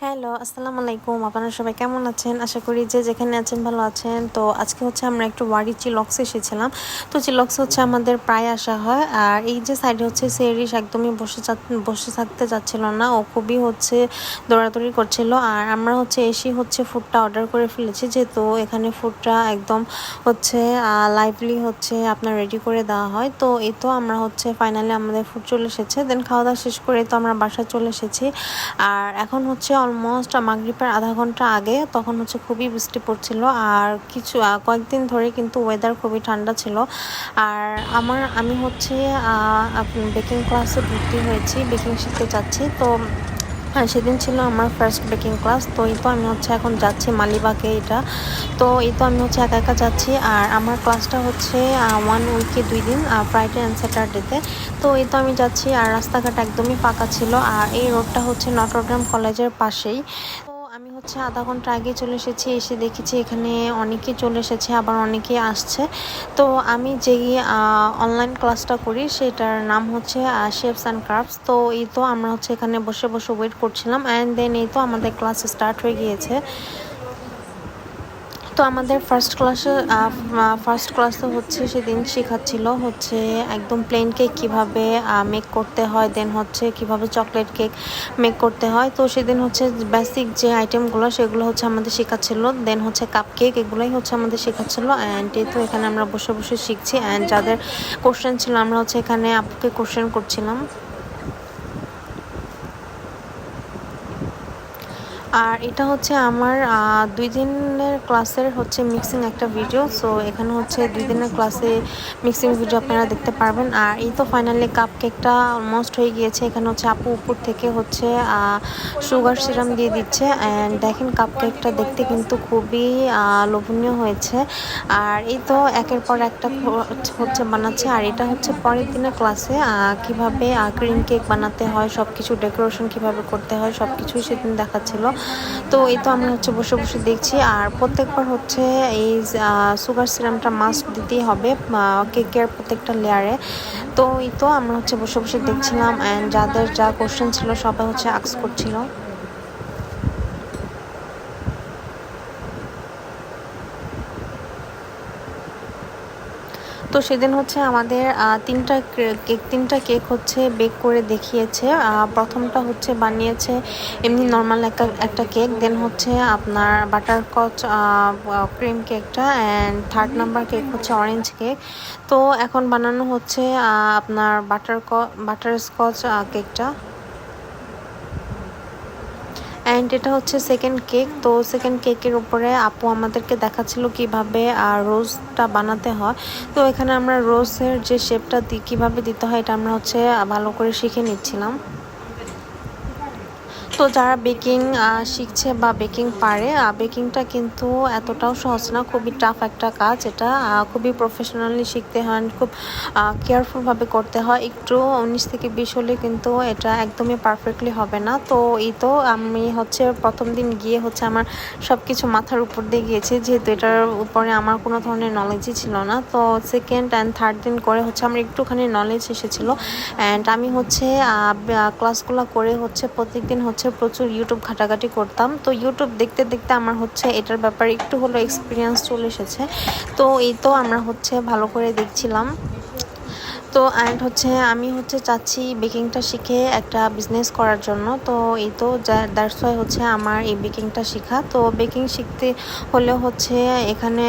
Hello, আসসালামু আলাইকুম। আপনারা সবাই কেমন আছেন? আশা করি যে যেখানে আছেন ভালো আছেন। তো আজকে হচ্ছে আমরা একটু ওয়ারি চিলক্সে এসেছিলাম। তো চিলক্স হচ্ছে আমাদের প্রায় আসা হয়। আর এই যে সাইডে হচ্ছে সেরিস একদমই বসে থাকতে চাচ্ছিল না। ও খুবই হচ্ছে দৌড়াদৌড়ি করছিল। আর আমরা হচ্ছে এসে হচ্ছে ফুডটা অর্ডার করে ফেলেছি, যেহেতু এখানে ফুডটা একদম হচ্ছে লাইভলি হচ্ছে আপনার রেডি করে দেওয়া হয়। তো এই তো আমরা হচ্ছে ফাইনালি আমাদের ফুড চলে এসেছে। দেন খাওয়া দাওয়া শেষ করে তো আমরা বাসায় চলে এসেছি। আর এখন হচ্ছে অলমোস্ট মাগরিবের আধা ঘন্টা আগে, তখন হচ্ছে খুবই বৃষ্টি পড়ছিল। আর কয়েকদিন ধরে কিন্তু ওয়েদার খুবই ঠান্ডা ছিল। আর আমি হচ্ছে বেকিং ক্লাসে ভর্তি হয়েছি, বেকিং শিখতে চাচ্ছি। তো হ্যাঁ, সেদিন ছিল আমার ফার্স্ট বেকিং ক্লাস। তো এই তো আমি হচ্ছে এখন যাচ্ছি মালিবাগে এটা। তো এই তো আমি হচ্ছে একা একা যাচ্ছি। আর আমার ক্লাসটা হচ্ছে 1 উইকে 2 দিন, ফ্রাইডে অ্যান্ড স্যাটারডেতে। তো এই তো আমি যাচ্ছি, আর রাস্তাঘাট একদমই ফাঁকা ছিল। আর এই রোডটা হচ্ছে নটরডেম কলেজের পাশেই। তো আমি হচ্ছে আধা ঘন্টা আগে চলে এসেছি, এসে দেখেছি এখানে অনেকেই চলে এসেছে, আবার অনেকেই আসছে। তো আমি যেই অনলাইন ক্লাসটা করি সেটার নাম হচ্ছে শেফস অ্যান্ড ক্রাফটস। তো এই তো আমরা হচ্ছে এখানে বসে বসে ওয়েট করছিলাম, অ্যান্ড দেন এই তো আমাদের ক্লাস স্টার্ট হয়ে গিয়েছে। তো আমাদের ফার্স্ট ক্লাসে হচ্ছে সেদিন শেখাচ্ছিল হচ্ছে একদম প্লেন কেক কীভাবে মেক করতে হয়, দেন হচ্ছে কীভাবে চকলেট কেক মেক করতে হয়। তো সেদিন হচ্ছে বেসিক যে আইটেমগুলো সেগুলো হচ্ছে আমাদের শেখাচ্ছিল। দেন হচ্ছে কাপ কেক, এগুলোই হচ্ছে আমাদের শেখাচ্ছিল। অ্যান্ড এই তো এখানে আমরা বসে বসে শিখছি। অ্যান্ড যাদের কোশ্চেন ছিল আমরা হচ্ছে এখানে আপুকে কোশ্চেন করছিলাম। আর এটা হচ্ছে আমার 2 দিনের ক্লাসের হচ্ছে মিক্সিং একটা ভিডিও। সো এখানে হচ্ছে 2 দিনের ক্লাসে মিক্সিং ভিডিও আপনারা দেখতে পারবেন। আর এই তো ফাইনালি কাপ কেকটা অলমোস্ট হয়ে গিয়েছে। এখানে হচ্ছে আপু উপর থেকে হচ্ছে সুগার সিরাম দিয়ে দিচ্ছে। অ্যান্ড দেখেন কাপ কেকটা দেখতে কিন্তু খুবই লোভনীয় হয়েছে। আর এই তো একের পর একটা হচ্ছে বানাচ্ছে। আর এটা হচ্ছে পরের দিনের ক্লাসে কিভাবে ক্রিম কেক বানাতে হয়, সব কিছু ডেকোরেশন কিভাবে করতে হয় সব কিছুই সেদিন দেখাচ্ছিল। তো এই তো আমরা হচ্ছে বসে বসে দেখছি। আর প্রত্যেকবার হচ্ছে এই সুগার সিরামটা মাস্ট দিতেই হবে কেকের প্রত্যেকটা লেয়ারে। তো এই তো আমরা হচ্ছে বসে বসে দেখছিলাম, অ্যান্ড যাদের যা কোশ্চেন ছিল সবাই হচ্ছে আস্ক করছিল। তো সেদিন হচ্ছে আমাদের তিনটা কেক হচ্ছে বেক করে দেখিয়েছে। প্রথমটা হচ্ছে বানিয়েছে এমনি নর্মাল একটা কেক, দেন হচ্ছে আপনার বাটারস্কচ ক্রিম কেকটা, অ্যান্ড থার্ড নাম্বার কেক হচ্ছে অরেঞ্জ কেক। তো এখন বানানো হচ্ছে আপনার বাটারস্কচ কেকটা। অ্যান্ড এটা হচ্ছে সেকেন্ড কেক। তো সেকেন্ড কেকের উপরে আপু আমাদেরকে দেখাচ্ছিল কিভাবে রোজটা বানাতে হয়। তো এখানে আমরা রোজের যে শেপটা কিভাবে দিতে হয় এটা আমরা হচ্ছে ভালো করে শিখে নিচ্ছিলাম। তো যারা বেকিং শিখছে বা বেকিং পারে, বেকিংটা কিন্তু এতটাও সহজ না, খুবই টাফ একটা কাজ। এটা খুবই প্রফেশনালি শিখতে হয়, খুব কেয়ারফুলভাবে করতে হয়। একটু 19 থেকে 20 হলে কিন্তু এটা একদমই পারফেক্টলি হবে না। তো এই তো আমি হচ্ছে প্রথম দিন গিয়ে হচ্ছে আমার সব কিছু মাথার উপর দিয়ে গিয়েছে, যেহেতু এটার উপরে আমার কোনো ধরনের নলেজই ছিল না। তো সেকেন্ড অ্যান্ড থার্ড দিন করে হচ্ছে আমার একটুখানি নলেজ এসেছিলো। অ্যান্ড আমি হচ্ছে ক্লাসগুলো করে হচ্ছে প্রত্যেকদিন হচ্ছে প্রচুর ইউটিউব ঘাটাঘাটি করতাম। তো ইউটিউব দেখতে দেখতে আমার হচ্ছে এটার ব্যাপারে একটু হলো এক্সপিরিয়েন্স চলে এসেছে। তো এই তো আমরা হচ্ছে ভালো করে দেখছিলাম। তো অ্যান্ড হচ্ছে আমি হচ্ছে চাচ্ছি বেকিংটা শিখে একটা বিজনেস করার জন্য। তো এই তো দ্যাটস ওয়াই হচ্ছে আমার এই বেকিংটা শেখা। তো বেকিং শিখতে হলে হচ্ছে এখানে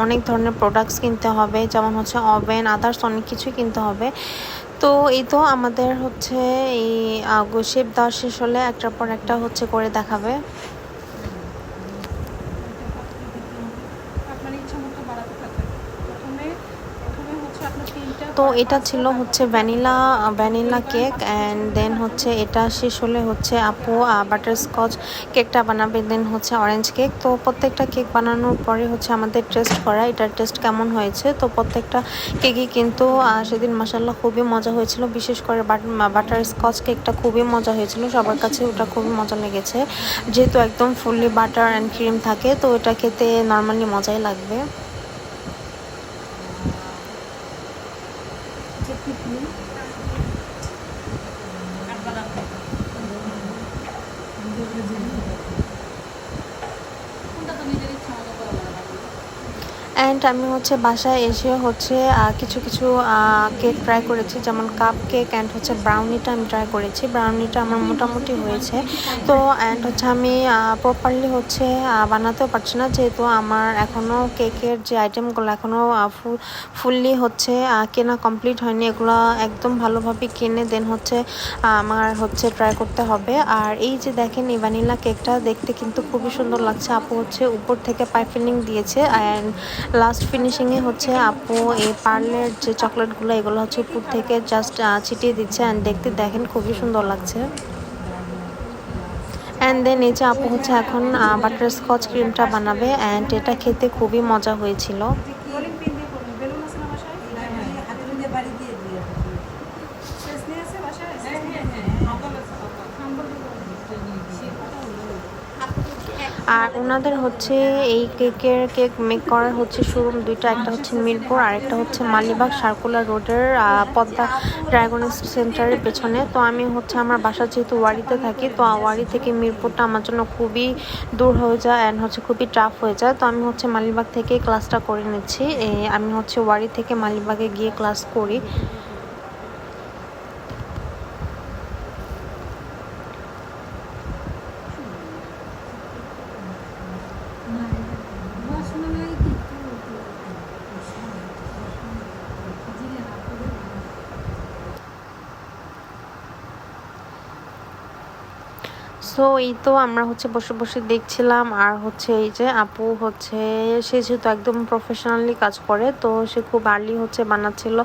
অনেক ধরনের প্রোডাক্টস কিনতে হবে, যেমন হচ্ছে ওভেন, আদার্স অনেক কিছুই কিনতে হবে। তো এই তো আমাদের হচ্ছে এই শেপ দেওয়া শেষ হলে একটার পর একটা হচ্ছে করে দেখাবে। তো এটা ছিল হচ্ছে ভ্যানিলা কেক, অ্যান্ড দেন হচ্ছে এটা শেষ হলে হচ্ছে আপু বাটারস্কচ কেকটা বানাবে, দেন হচ্ছে অরেঞ্জ কেক। তো প্রত্যেকটা কেক বানানোর পরে হচ্ছে আমাদের টেস্ট করা এটার টেস্ট কেমন হয়েছে। তো প্রত্যেকটা কেকই কিন্তু সেদিন মাসাল্লাহ খুবই মজা হয়েছিল। বিশেষ করে বাটারস্কচ কেকটা খুবই মজা হয়েছিল, সবার কাছে ওটা খুবই মজা লেগেছে। যেহেতু একদম ফুললি বাটার অ্যান্ড ক্রিম থাকে, তো এটা খেতে নর্মালি মজাই লাগবে। অ্যান্ড আমি হচ্ছে বাসায় এসে হচ্ছে কিছু কিছু কেক ট্রাই করেছি, যেমন কাপ কেক অ্যান্ড হচ্ছে ব্রাউনিটা আমি ট্রাই করেছি। ব্রাউনিটা আমার মোটামুটি হয়েছে। তো অ্যান্ড হচ্ছে আমি প্রপারলি হচ্ছে বানাতেও পারছি না, যেহেতু আমার এখনও কেকের যে আইটেমগুলো এখনও ফুললি হচ্ছে কেনা কমপ্লিট হয়নি। এগুলো একদম ভালোভাবে কিনে দেন হচ্ছে আমার হচ্ছে ট্রাই করতে হবে। আর এই যে দেখেন এই ভ্যানিলা কেকটা দেখতে কিন্তু খুবই সুন্দর লাগছে। আপু হচ্ছে উপর থেকে পাইপিনিং দিয়েছে অ্যান্ড লাস্ট ফিনিশিংয়ে হচ্ছে আপু এই পার্লের যে চকলেটগুলো এগুলো হচ্ছে উপর থেকে জাস্ট ছিটিয়ে দিচ্ছে অ্যান্ড দেখতে দেখেন খুবই সুন্দর লাগছে। অ্যান্ড দেন এই যে আপু হচ্ছে এখন বাটার স্কচ ক্রিমটা বানাবে অ্যান্ড এটা খেতে খুবই মজা হয়েছিল। আর ওনাদের হচ্ছে এই কেক মেক করার হচ্ছে শোরুম দুইটা, একটা হচ্ছে মিরপুর আর একটা হচ্ছে মালিবাগ সার্কুলার রোডের পদ্মা ড্রাগন সেন্টারের পেছনে। তো আমি হচ্ছে আমার বাসা যেহেতু ওয়ারিতে থাকি, তো ওয়ারি থেকে মিরপুরটা আমার জন্য খুবই দূর হয়ে যায় অ্যান্ড হচ্ছে খুবই টাফ হয়ে যায়। তো আমি হচ্ছে মালিবাগ থেকে ক্লাসটা করে নিচ্ছি। আমি হচ্ছে ওয়ারি থেকে মালিবাগে গিয়ে ক্লাস করি। সো এই তো আমরা হচ্ছে বসে বসে দেখছিলাম। আর হচ্ছে এই যে আপু হচ্ছে সে যেহেতু একদম প্রফেশনালি কাজ করে, তো সে খুব আর্লি হচ্ছে বানাচ্ছিল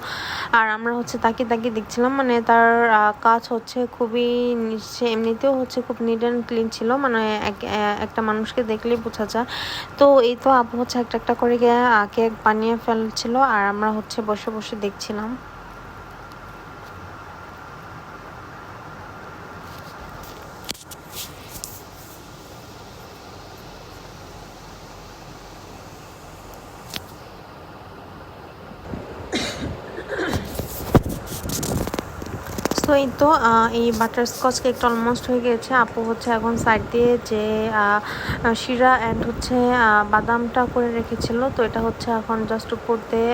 আর আমরা হচ্ছে তাকিয়ে তাকিয়ে দেখছিলাম। মানে তার কাজ হচ্ছে খুবই, সে এমনিতেও হচ্ছে খুব নিট অ্যান্ড ক্লিন ছিল, মানে একটা মানুষকে দেখলেই বোঝা যায়। তো এই তো আপু হচ্ছে একটা একটা করে কেক বানিয়ে ফেলছিল আর আমরা হচ্ছে বসে বসে দেখছিলাম। তো এই তো এই বাটারস্কচ কেকটা অলমোস্ট হয়ে গেছে। আপু হচ্ছে এখন সাইড দিয়ে যে শিরা অ্যান্ড হচ্ছে বাদামটা করে রেখেছিল, তো এটা হচ্ছে এখন জাস্ট উপর দিয়ে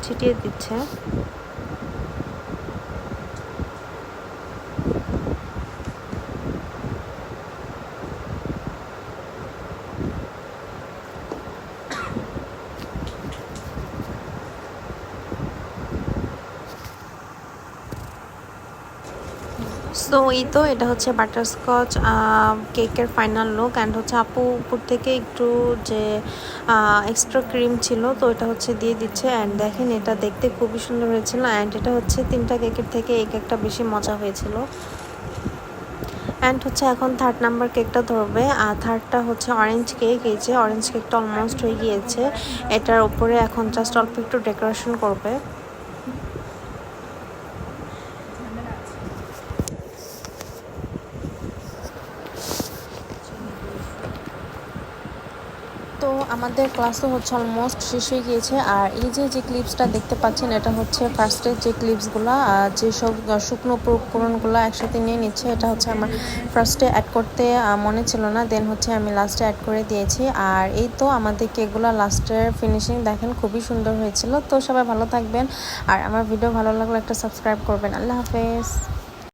ছিটিয়ে দিচ্ছে। সো এই তো এটা হচ্ছে বাটারস্কচ কেকের ফাইনাল লুক অ্যান্ড হচ্ছে আপু উপর থেকে একটু যে এক্সট্রা ক্রিম ছিল তো এটা হচ্ছে দিয়ে দিচ্ছে অ্যান্ড দেখেন এটা দেখতে খুবই সুন্দর হয়েছিল অ্যান্ড এটা হচ্ছে 3টা কেকের থেকে এই কেকটা বেশি মজা হয়েছিল। অ্যান্ড হচ্ছে এখন 3rd নাম্বার কেকটা ধরবে আর 3টা হচ্ছে অরেঞ্জ কেক। এই যে অরেঞ্জ কেকটা অলমোস্ট হয়ে গিয়েছে, এটার উপরে এখন জাস্ট অল্প একটু ডেকোরেশন করবে। তো আমাদের ক্লাসও হচ্ছে অলমোস্ট শেষ হয়ে গিয়েছে। আর এই যে ক্লিপসটা দেখতে পাচ্ছেন এটা হচ্ছে ফার্স্টের যে ক্লিপসগুলো, যেসব শুকনো উপকরণগুলো একসাথে নিয়ে নিচ্ছে, এটা হচ্ছে আমার ফার্স্টে অ্যাড করতে মনে ছিল না, দেন হচ্ছে আমি লাস্টে অ্যাড করে দিয়েছি। আর এই তো আমাদের কেকগুলো লাস্টের ফিনিশিং দেখেন খুবই সুন্দর হয়েছিল। তো সবাই ভালো থাকবেন আর আমার ভিডিও ভালো লাগলে একটা সাবস্ক্রাইব করবেন। আল্লাহ হাফেজ।